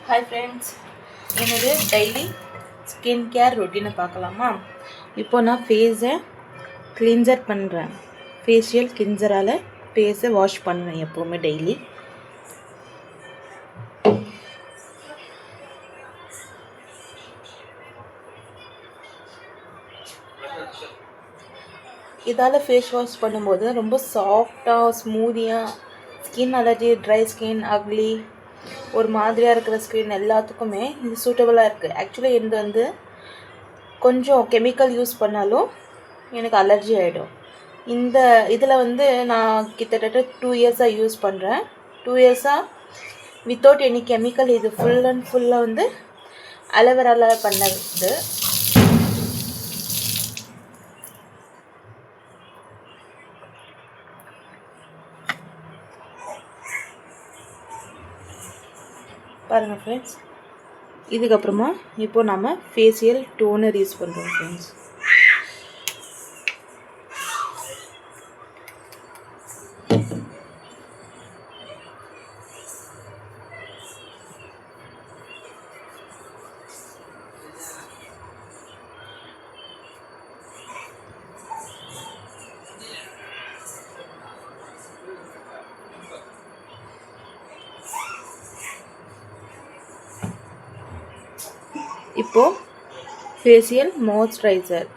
Hi friends, என்னது daily skin care ரொட்டீனை பார்க்கலாமா? இப்போ நான் ஃபேஸை கிளீன்சர் பண்ணுறேன். ஃபேஷியல் கிளீன்சரால் ஃபேஸை வாஷ் பண்ணுவேன் எப்போவுமே டெய்லி. இதால் ஃபேஸ் வாஷ் பண்ணும்போது ரொம்ப சாஃப்டாக ஸ்மூதியாக skin allergy, dry skin, ugly, ஒரு மாதிரியாக இருக்கிற ஸ்கின் எல்லாத்துக்குமே இது சூட்டபுளாக இருக்குது. ஆக்சுவலி இது கொஞ்சம் கெமிக்கல் யூஸ் பண்ணாலும் எனக்கு அலர்ஜி ஆகிடும். இதில் நான் கிட்டத்தட்ட 2 இயர்ஸாக யூஸ் பண்ணுறேன். 2 இயர்ஸாக வித்தவுட் எனி கெமிக்கல். இது ஃபுல் அண்ட் ஃபுல்லாக அலோவேராவில் பண்ணது. பாருங்கள் ஃப்ரெண்ட்ஸ், இதுக்கப்புறமா இப்போது நம்ம ஃபேஷியல் டோனர் யூஸ் பண்ணுறோம் ஃப்ரெண்ட்ஸ். இப்போது ஃபேஷியல் மாய்ஸ்சரைசர்.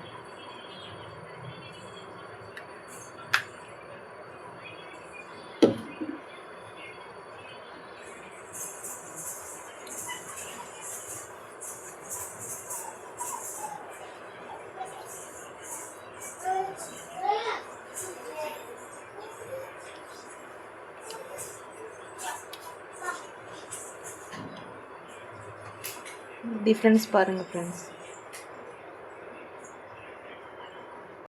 டிஃப்ரென்ஸ் பாருங்கள் ஃப்ரெண்ட்ஸ்.